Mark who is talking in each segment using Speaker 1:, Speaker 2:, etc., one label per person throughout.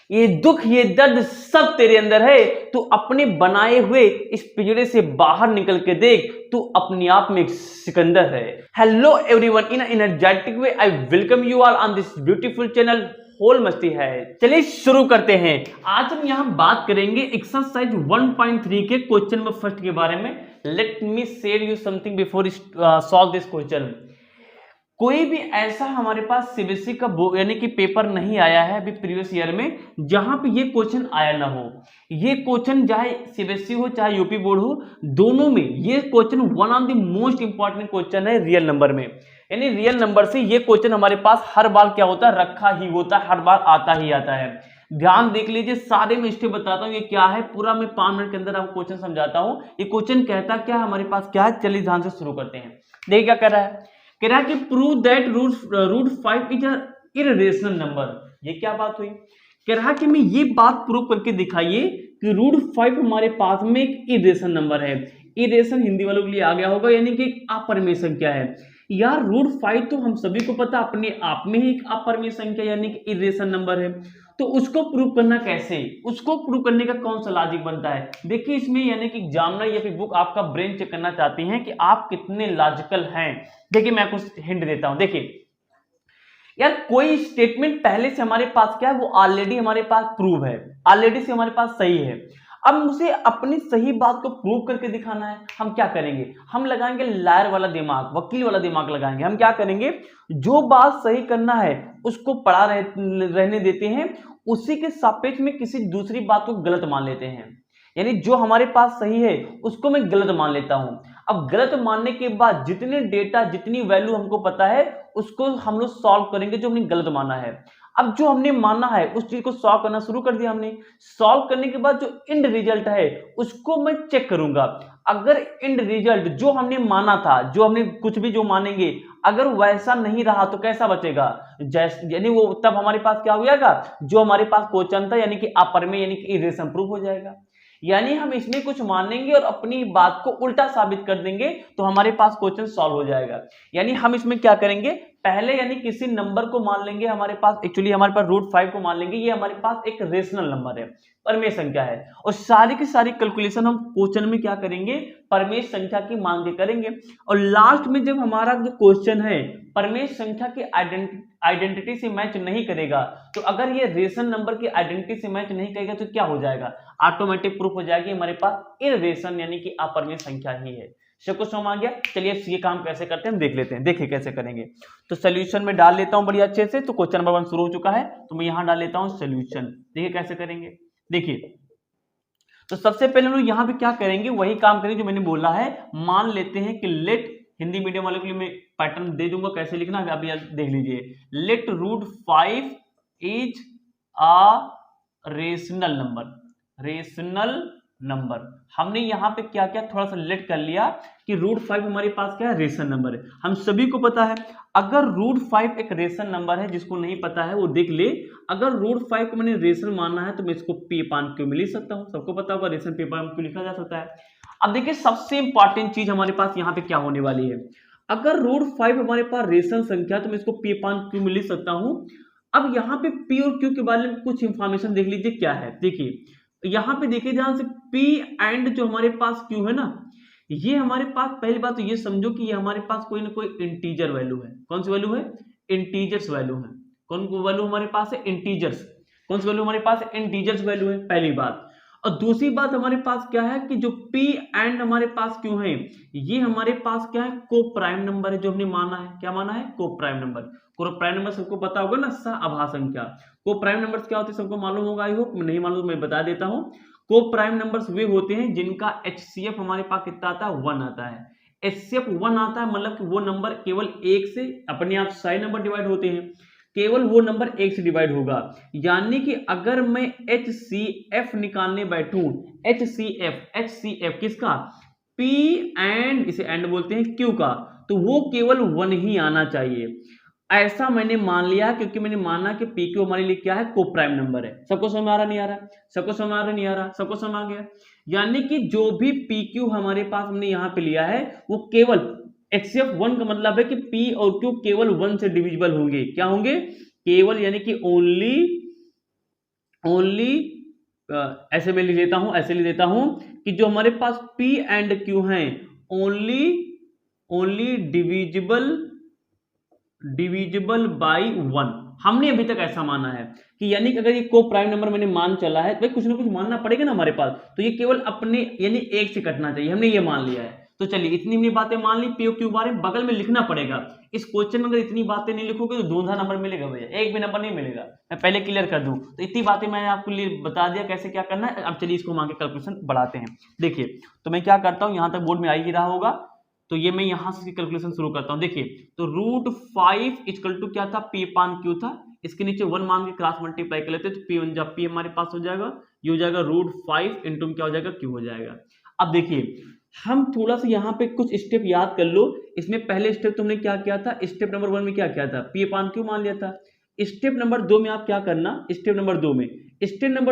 Speaker 1: ये दुख ये दर्द सब तेरे अंदर है, तू अपने बनाए हुए इस पिंजरे से बाहर निकल के देख, तू अपने आप में एक सिकंदर है। Hello everyone, in energetic way I welcome you all on this beautiful channel whole मस्ती है। चलिए शुरू करते हैं। आज हम यहाँ बात करेंगे एक्सरसाइज 1.3 के क्वेश्चन नंबर फर्स्ट के बारे में। Let me share you something before solve this question. कोई भी ऐसा हमारे पास सीबीएसई का यानी कि पेपर नहीं आया है अभी प्रीवियस ईयर में जहां पे ये क्वेश्चन आया ना हो। ये क्वेश्चन चाहे सीबीएसई हो चाहे यूपी बोर्ड हो, दोनों में ये question one of the most important question है रियल नंबर में। यानी रियल नंबर से ये क्वेश्चन हमारे पास हर बार क्या होता है, रखा ही होता है, हर बार आता ही आता है। ध्यान देख लीजिए, सारे मैं स्टेप बताता हूँ ये क्या है, पूरा मैं 5 मिनट के अंदर आपको क्वेश्चन समझाता हूँ। ये क्वेश्चन कहता क्या है हमारे पास, क्या है, चलिए ध्यान से शुरू करते हैं। देखिए क्या कह रहा है, कह रहा है कि prove that root 5 is a irrational number. ये क्या बात हुई, कह रहा है कि मैं ये बात प्रूव करके दिखाइए कि रूट 5 हमारे पास में एक इररेशनल नंबर है। इररेशनल हिंदी वालों के लिए आ गया होगा, यानी कि एक अपरिमेय संख्या है। यार रूट 5 तो हम सभी को पता अपने आप में ही एक अपरिमेय संख्या यानी कि इररेशनल नंबर है। तो उसको प्रूव करना कैसे, उसको प्रूव करने का कौन सा लॉजिक बनता है। देखिए इसमें यानी कि एग्जामिनर या फिर बुक आपका ब्रेन चेक करना चाहती हैं कि आप कितने लॉजिकल हैं। देखिए मैं कुछ हिंट देता हूं। देखिए यार कोई स्टेटमेंट पहले से हमारे पास क्या है, वो ऑलरेडी हमारे पास प्रूव है, ऑलरेडी से हमारे पास सही है। अब मुझे अपनी सही बात को प्रूव करके दिखाना है। हम क्या करेंगे, हम लगाएंगे लायर वाला दिमाग, वकील वाला दिमाग लगाएंगे। हम क्या करेंगे, जो बात सही करना है उसको पड़ा रहने देते हैं, उसी के सापेक्ष में किसी दूसरी बात को गलत मान लेते हैं। यानी जो हमारे पास सही है उसको मैं गलत मान लेता हूं। अब गलत मानने के बाद जितने डेटा जितनी वैल्यू हमको पता है उसको हम लोग सॉल्व करेंगे जो हमने गलत माना है। अब जो हमने माना है उस चीज को सॉल्व करना शुरू कर दिया हमने। सॉल्व करने के बाद जो इंड रिजल्ट है उसको मैं चेक करूंगा। अगर इंड रिजल्ट जो हमने माना था, जो हमने कुछ भी जो मानेंगे, अगर वैसा नहीं रहा तो कैसा बचेगा, जैसे यानी वो तब हमारे पास क्या हो जाएगा, जो हमारे पास क्वेश्चन था यानी कि अपरिमेय यानी कि इररेशनल प्रूफ हो जाएगा। यानी हम इसमें कुछ मानेंगे और अपनी बात को उल्टा साबित कर देंगे तो हमारे पास क्वेश्चन सॉल्व हो जाएगा। यानी हम इसमें क्या करेंगे, पहले यानी किसी नंबर को मान लेंगे, हमारे पास एक्चुअली हमारे पास रूट 5 को मान लेंगे, ये हमारे पास एक रेशनल नंबर है, परमेय संख्या है। और सारी की सारी कैलकुलेशन हम क्वेश्चन में क्या करेंगे, परमेय संख्या की मान के करेंगे। और लास्ट में जब हमारा जो क्वेश्चन है परमेय संख्या की आइडेंटिटी से मैच नहीं करेगा, तो अगर ये रेशनल नंबर की आइडेंटिटी से मैच नहीं करेगा तो क्या हो जाएगा, ऑटोमेटिक प्रूफ हो जाएगी हमारे पास इररेशनल यानी कि अपरिमेय संख्या ही है। सबको समझ आ गया। चलिए ये काम कैसे करते हैं हम देख लेते हैं। देखिए कैसे करेंगे, तो सोल्यूशन में डाल लेता हूं बढ़िया अच्छे से। तो क्वेश्चन नंबर 1 शुरू हो चुका है, तो मैं यहां डाल लेता हूं सोल्यूशन। देखिए कैसे करेंगे। देखिए तो सबसे पहले लोग यहाँ पे क्या करेंगे, वही काम करेंगे जो मैंने बोला है। मान लेते हैं कि लेट, हिंदी मीडियम वाले के लिए मैं पैटर्न दे दूंगा कैसे लिखना, अभी देख लीजिए। Let root 5 is a rational number, rational number. हमने यहाँ पे क्या क्या थोड़ा सा लेट कर लिया कि रूट 5 हमारे पास क्या है, रेशनल नंबर है, हम सभी को पता है। अगर रूट 5 एक रेशनल नंबर है, जिसको नहीं पता है वो देख ले। अगर रूट 5 को मैंने रेशनल मानना है तो मैं इसको पी पान क्यों में लिख सकता हूँ, सबको पता होगा रेशनल पी पान क्यों लिखा जा सकता है। अब देखिए सबसे इंपॉर्टेंट चीज हमारे पास यहाँ पे क्या होने वाली है, अगर रूट 5 हमारे पास रेशनल संख्या तो मैं इसको पी पान क्यों में लिख सकता हूँ। अब यहाँ पे पी और क्यू के बारे में कुछ इंफॉर्मेशन देख लीजिए क्या है। देखिए यहाँ पे देखिए ध्यान से, P एंड जो हमारे पास Q है ना, ये हमारे पास पहली बात तो ये समझो कि ये हमारे पास कोई ना कोई इंटीजर वैल्यू है। कौन सी वैल्यू है, इंटीजर्स वैल्यू है। कौन वैल्यू हमारे पास है, इंटीजर्स। कौन सी वैल्यू हमारे पास है, इंटीजर्स वैल्यू है, पहली बात। और दूसरी बात हमारे पास क्या है कि जो P एंड हमारे पास Q है, ये हमारे पास क्या है, को प्राइम नंबर है, जो हमने माना है। क्या माना है, को प्राइम नंबर। को प्राइम नंबर सबको पता होगा ना, सह संख्या। को प्राइम नंबर्स क्या होते हैं सबको मालूम होगा, आई होप। नहीं मालूम मैं बता देता हूं। को प्राइम नंबर्स वे होते हैं जिनका HCF हमारे पास कितना आता है, 1 आता है। HCF 1 आता है मतलब कि वो नंबर केवल 1 से, अपने आप सारे नंबर डिवाइड होते हैं, केवल वो नंबर 1 से डिवाइड होगा। यानी कि अगर मैं HCF निकालने बैठूं, HCF किसका, P एंड, इसे एंड बोलते हैं, Q का, तो वो केवल 1 ही आना चाहिए। ऐसा मैंने मान लिया क्योंकि मैंने माना कि PQ हमारे लिए क्या है, को प्राइम नंबर है। सबको समझ आ रहा नहीं आ रहा, सबको समझ आ रहा नहीं आ रहा, सबको समझ आ गया। यानी कि जो भी PQ हमारे पास हमने यहाँ पे लिया है वो केवल HCF 1 का मतलब है कि P और Q केवल 1 से डिविजिबल होंगे। क्या होंगे, केवल, यानी कि ओनली ओनली ऐसे मैं लिख लेता हूं, ऐसे लिख देता हूं कि जो हमारे पास P एंड Q हैं ओनली ओनली डिविजिबल बाई 1। हमने अभी तक ऐसा माना है कि यानी कि अगर ये को प्राइम नंबर मैंने मान चला है तो भाई कुछ ना कुछ मानना पड़ेगा ना हमारे पास, तो ये केवल अपने यानी एक से कटना चाहिए, हमने ये मान लिया है। तो चलिए इतनी बातें मान ली, पी क्यू बारे में बगल में लिखना पड़ेगा। इस क्वेश्चन में अगर इतनी बातें नहीं लिखोगे तो दूसरा नंबर मिलेगा भैया, एक भी नंबर नहीं मिलेगा। मैं पहले क्लियर कर दूं, तो इतनी बातें मैंने आपको बता दिया कैसे क्या करना है। अब चलिए इसको आगे कैलकुलेशन बढ़ाते हैं। देखिए तो मैं क्या करता हूं, यहां तक बोर्ड में आ ही रहा होगा, तो ये मैं यहां से कैलकुलेशन शुरू करता हूं। देखिए तो √5 इक्वल टू क्या था, P अपान Q था, इसके नीचे 1 मान के क्रॉस मल्टीप्लाई कर लेते तो P1 जा P हमारे पास हो जाएगा, ये हो जाएगा √5 इंटू क्या हो जाएगा, Q हो जाएगा। अब देखिए हम थोड़ा सा यहाँ पे कुछ स्टेप याद कर लो। इसमें पहले स्टेप तुमने क्या किया था, स्टेप नंबर 1 में क्या किया था, P अपान Q मान लिया था। स्टेप नंबर 2 में आप क्या करना, स्टेप नंबर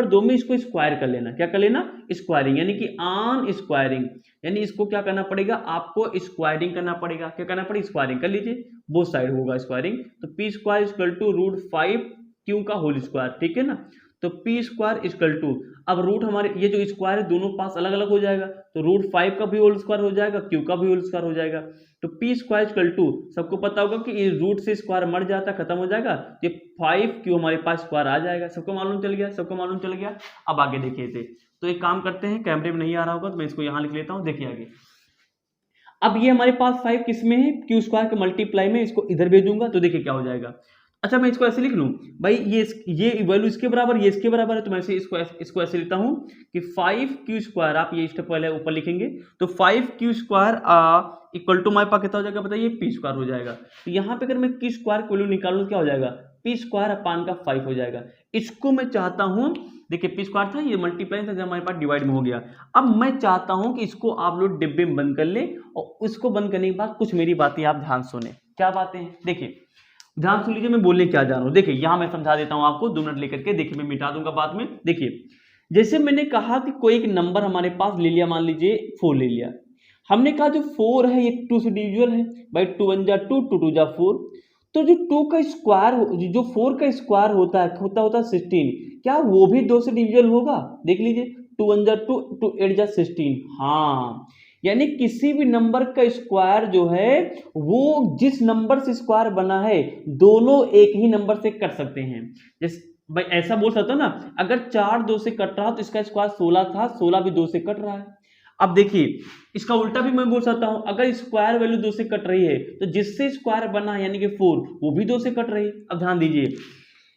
Speaker 1: 2 में इसको स्क्वायर कर लेना। क्या कर लेना, स्क्वायरिंग, यानी कि ऑन स्क्वायरिंग, यानी इसको क्या करना पड़ेगा, आपको स्क्वायरिंग करना पड़ेगा। क्या करना पड़ेगा, स्क्वायरिंग कर लीजिए, बोथ साइड होगा स्क्वायरिंग। तो P square equal to √5 Q का होल स्क्वायर, ठीक है ना। तो P स्क्वायर इक्वल टू, अब रूट हमारे ये जो स्क्वायर है दोनों पास अलग अलग हो जाएगा, तो √5 का भी होल स्क्वायर हो जाएगा, Q का भी होल स्क्वायर हो जाएगा। तो P स्क्वायर इक्वल टू, सबको पता होगा कि ये रूट से स्क्वायर मर जाता खत्म हो जाएगा, ये 5Q हमारे पास स्क्वायर आ जाएगा। सबको मालूम चल गया, सबको मालूम चल गया। अब आगे देखिए थे, तो एक काम करते हैं, कैमरे में नहीं आ रहा होगा तो मैं इसको यहाँ लिख लेता हूँ। देखिए आगे, अब ये हमारे पास 5 किस में है, Q स्क्वायर के मल्टीप्लाई में, इसको इधर भेजूंगा तो देखिए क्या हो जाएगा। अच्छा मैं इसको ऐसे लिख लूं भाई, ये वैल्यू इसके बराबर, ये इसके बराबर है, तो मैं इसको ऐसे लिखता हूं कि 5Q स्क्वायर, आप ये स्टेप पहले ऊपर लिखेंगे, तो 5Q स्क्वायर इक्वल टू हमारे पास कितना हो जाएगा बताइए, P स्क्वायर हो जाएगा। तो यहाँ पे अगर मैं Q स्क्वायर की वैल्यू निकालूं क्या हो जाएगा, P स्क्वायर अपान का 5 हो जाएगा। इसको मैं चाहता हूं, देखिए P स्क्वायर था, ये मल्टीप्लाई था, जब हमारे पास डिवाइड में हो गया। अब मैं चाहता हूं कि इसको आप लोग डिब्बे में बंद कर ले, और उसको बंद करने के बाद कुछ मेरी बातें आप ध्यान सुने। क्या बातें हैं, देखिए ध्यान सुन लीजिए, मैं बोलने क्या जा रहा हूं। देखिए यहां मैं समझा देता हूं आपको, 2 मिनट लेकर के, देखिए मैं मिटा दूंगा बाद में। देखिए जैसे मैंने कहा कि कोई एक नंबर हमारे पास ले लिया, मान लीजिए 4 ले लिया, हमने कहा जो 4 है ये 2 से डिविजिबल है भाई, 2 1 जा 2, 2 2 जा 4। तो जो 2 का स्क्वायर, जो 4 का स्क्वायर होता 16, क्या वो भी 2 से डिविजिबल होगा, देख लीजिए, 2 1 जा 2, 2 8 जा 16। हाँ, यानी किसी भी नंबर का स्क्वायर जो है वो जिस नंबर से स्क्वायर बना है दोनों एक ही नंबर से कट सकते हैं। जैसे भाई ऐसा बोल सकता हूं ना, अगर 4 2 से कट रहा तो इसका स्क्वायर 16 था, 16 भी 2 से कट रहा है। अब देखिए इसका उल्टा भी मैं बोल सकता हूं, अगर स्क्वायर वैल्यू 2 से कट रही है तो जिससे स्क्वायर बना है यानी कि 4, वो भी 2 से कट रही है। अब ध्यान दीजिए,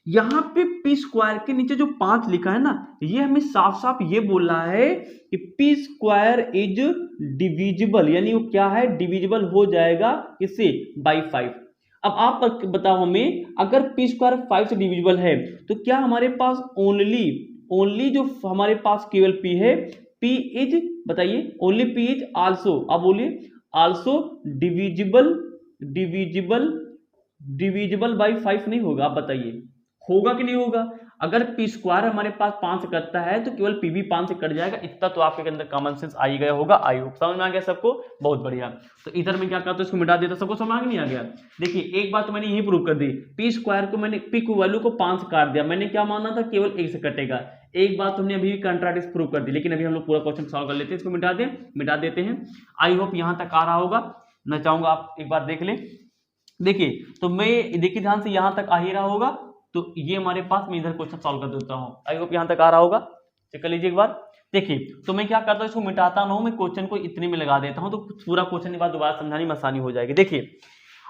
Speaker 1: यहां पे P स्क्वायर के नीचे जो 5 लिखा है ना, ये हमें साफ साफ ये बोल रहा है कि P स्क्वायर इज डिविजिबल, यानी वो क्या है, डिविजिबल हो जाएगा किससे, बाई 5। अब आप बताओ हमें, अगर P स्क्वायर 5 से डिविजिबल है तो क्या हमारे पास ओनली जो हमारे पास केवल P है, P इज, बताइए, ओनली P इज आल्सो, आप बोलिए, आल्सो डिविजिबल डिविजिबल बाई 5 नहीं होगा, आप बताइए होगा कि नहीं होगा। अगर P स्क्वायर हमारे पास 5 से कटता है तो केवल P भी 5 से कट जाएगा। इतना तो आपके अंदर कॉमन सेंस आ ही गया होगा। आई होप समझ में आ गया सबको, बहुत बढ़िया। तो इधर में क्या करता हूं, इसको मिटा देता, सबको समझ में नहीं आ गया। देखिए एक बात तो मैंने यही प्रूव कर दी, P स्क्वायर को मैंने P को वैल्यू को 5 से काट दिया, मैंने क्या माना था, केवल 1 से कटेगा। एक बात हमने अभी भी कंट्राडिक्ट प्रूव कर दी, लेकिन अभी हम लोग पूरा क्वेश्चन सॉल्व कर लेते हैं, इसको मिटा देते हैं। आई होप यहां तक आ रहा होगा, मैं चाहूंगा आप एक बार देख लें। देखिए तो मैं, देखिए ध्यान से, यहां तक आ ही रहा होगा, तो ये हमारे पास, मैं इधर क्वेश्चन सॉल्व कर देता हूं। आई होप यहां तक आ रहा होगा, चेक कर लीजिए एक बार। देखिए तो मैं क्या करता हूं, इसको मिटाता ना हूं, मैं क्वेश्चन को इतने में लगा देता हूं, तो पूरा क्वेश्चन के बाद दोबारा समझाने में आसानी हो जाएगी। देखिए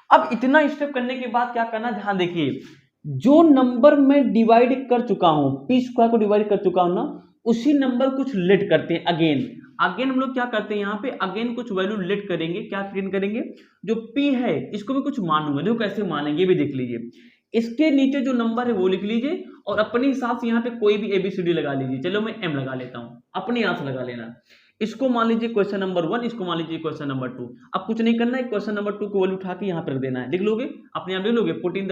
Speaker 1: अब इतना स्टेप करने के बाद क्या करना, ध्यान देखिए, जो नंबर मैं डिवाइड कर चुका हूं, P स्क्वायर को डिवाइड कर चुका हूं ना, उसी नंबर कुछ लेट करते हैं अगेन हम लोग क्या करते हैं, यहाँ पे अगेन कुछ वैल्यू लेट करेंगे। क्या करेंगे, जो P है इसको भी कुछ मानूंगा, देखो कैसे मानेंगे ये भी देख लीजिए। इसके नीचे जो नंबर है वो लिख लीजिए, और अपने हिसाब से यहाँ पे कोई भी ABCD लगा लीजिए। चलो मैं M लगा लेता हूँ, अपने यहां से लगा लेना। इसको मान लीजिए क्वेश्चन नंबर 1, इसको मान लीजिए क्वेश्चन नंबर 2। अब कुछ नहीं करना है, क्वेश्चन नंबर 2 को वैल्यू उठा के यहाँ पर रख देना है, लिख लोगे अपने आप, लिख लोगे, put in the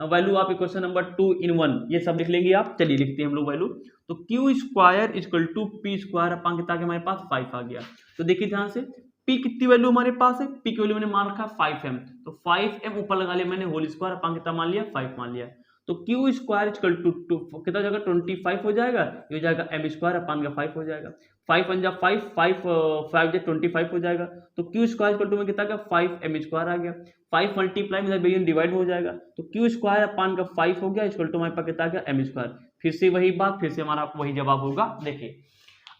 Speaker 1: value of question number 2 in 1, ये सब लिख लेंगे आप। चलिए लिखते हैं हम लोग वैल्यू, तो Q square equal to P square upon के, ताकि हमारे पास 5 आ गया। तो देखिए ध्यान से, P कितनी वैल्यू हमारे पास है, P की वैल्यू मैंने मान रखा 5M, तो 5M ऊपर लगा लिया मैंने, होल स्क्वायर अपान कितना मान लिया, 5 मान लिया। तो क्यू स्क्वायर इक्वल टू कितना हो जाएगा 25 हो जाएगा, ये हो जाएगा एम स्क्वायर अपान का 5 हो जाएगा, 5 वन जा 5, 5 जा 25 हो जाएगा, तो क्यू स्क्वायर इक्वल टू में कितना आ गया 5 एम स्क्वायर आ गया, 5 मल्टीप्लाई में डिवाइड हो जाएगा, तो क्यू स्क्वायर अपान का 5 हो गया इक्वल टू हमारे पास कितना आ गया एम स्क्वायर। फिर से वही बात, फिर से हमारा वही जवाब होगा। देखिए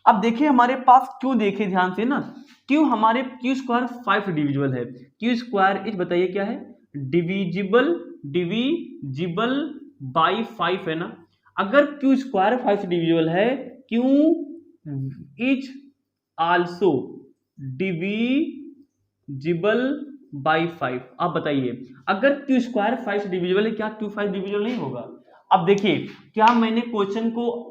Speaker 1: अब देखिए हमारे पास क्यों, देखिए ध्यान से ना, क्यों हमारे क्यू स्क्वायर 5 डिविजिबल है, क्यू स्क्वायर इस बताइए क्या है, डिविजिबल बाई 5 है ना। अगर क्यू स्क्वायर 5 डिविजिबल है, Q is also divisible by 5। आप बताइए अगर क्यू स्क्वायर 5 डिविजिबल है, क्या क्यू 5 डिविजिबल नहीं होगा? अब देखिए क्या मैंने क्वेश्चन को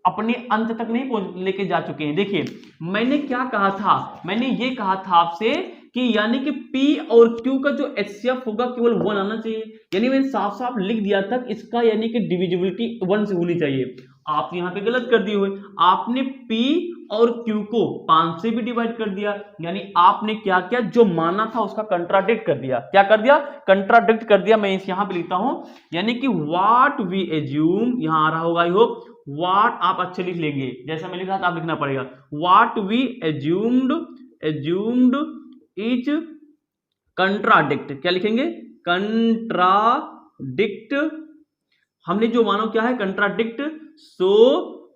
Speaker 1: अपने अंत तक नहीं लेके जा चुके हैं। देखिए मैंने क्या कहा था, मैंने ये कहा था आपसे कि यानी कि P और Q का जो HCF होगा केवल 1 आना चाहिए, यानी मैंने साफ साफ लिख दिया था इसका यानी कि डिविजिबिलिटी 1 से होनी चाहिए। आप यहाँ पे गलत कर दिए हुए, आपने P और Q को 5 से भी डिवाइड कर दिया, यानी आपने क्या किया, जो माना था उसका कंट्राडिक्ट कर दिया। क्या कर दिया? कंट्राडिक्ट कर दिया। मैं इस यहाँ पे लिखता हूं, यानी कि व्हाट वी एज्यूम, यहां आ रहा होगा आई होप, व्हाट आप अच्छे लिख लेंगे, जैसा मैं लिख रहा था आप लिखना पड़ेगा, what we assumed is contradict. क्या लिखेंगे? कंट्राडिक्ट। हमने जो मानो क्या है, कंट्राडिक्ट। सो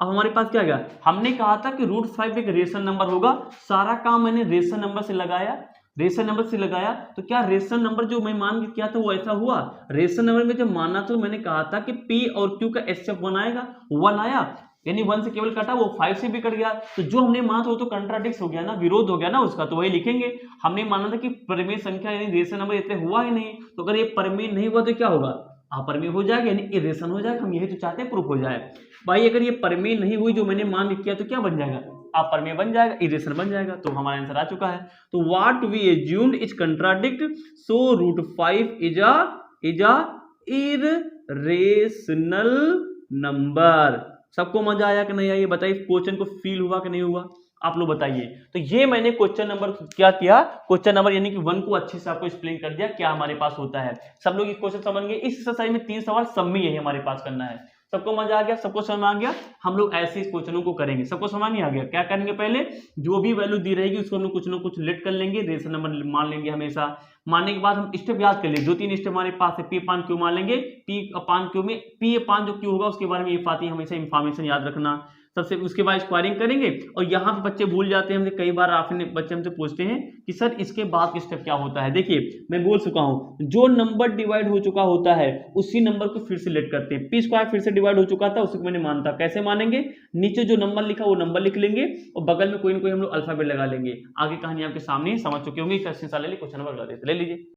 Speaker 1: अब हमारे पास क्या गया, हमने कहा था कि √5 एक रेशनल नंबर होगा, सारा काम मैंने रेशनल नंबर से लगाया, रेशनल नंबर से लगाया, तो क्या रेशनल नंबर जो मैं मान के किया था वो ऐसा हुआ? रेशनल नंबर में जब माना तो मैंने कहा था कि P और Q का HCF 1 आएगा, 1 आया, यानी 1 से केवल कटा, वो 5 से भी कट गया, तो जो हमने माना था वो तो कंट्राडिक्ट हो गया ना, विरोध हो गया ना उसका, तो वही लिखेंगे। हमने माना था कि परिमेय संख्या यानी रेशनल नंबर इतने हुआ ही नहीं, तो अगर ये परिमेय नहीं हुआ तो क्या होगा, अपरिमेय हो जाएगा, यानी इरेशन हो जाएगा। हम यही तो चाहते हैं प्रूफ हो जाए भाई। अगर ये परिमेय नहीं हुई जो मैंने मान किया तो क्या बन जाएगा, अपरिमेय बन जाएगा, इरेशन बन जाएगा, तो हमारा आंसर आ चुका है। तो what we assumed is contradict, so √5 is a irrational number. सबको मजा आया कि नहीं आया, ये बताइए, क्वेश्चन को फील हुआ कि नहीं हुआ, आप लोग बताइए। तो ये मैंने क्वेश्चन नंबर क्या किया, क्वेश्चन नंबर यानी कि 1 को अच्छे से आपको एक्सप्लेन कर दिया क्या हमारे पास होता है। सब लोग ये क्वेश्चन समझ गए। इस एक्सरसाइज में 3 सवाल सब में यही हमारे पास करना है। सबको मजा आ गया, सबको समझ आ गया। हम लोग ऐसे क्वेश्चनों को करेंगे। सबको समझ नहीं आ गया, क्या करेंगे, पहले जो भी वैल्यू दी रहेगी उसको हम लोग कुछ ना कुछ लेट कर लेंगे, रेशनल नंबर मान लेंगे हमेशा। मानने के बाद हम स्टेप याद कर लेंगे, 2-3 स्टेप हमारे पास है। P अपान Q मान लेंगे, P अपान Q में P अपान जो Q होगा उसके बारे में ये हमेशा इंफॉर्मेशन याद रखना। सबसे उसके बाद स्क्वायरिंग करेंगे, और यहाँ पे बच्चे भूल जाते हैं, हमसे कई बार आपने बच्चे हमसे पूछते हैं कि सर इसके बाद स्टेप क्या होता है। देखिए मैं बोल चुका हूँ, जो नंबर डिवाइड हो चुका होता है उसी नंबर को फिर से लेट करते हैं। P स्क्वायर फिर से डिवाइड हो चुका था, उसी को मैंने मानता, कैसे मानेंगे, नीचे जो नंबर लिखा वो नंबर लिख लेंगे और बगल में कोई ना कोई हम लोग अल्फाबेट लगा लेंगे। आगे कहानी आपके सामने समझ चुके होंगे। क्वेश्चन ले लीजिए।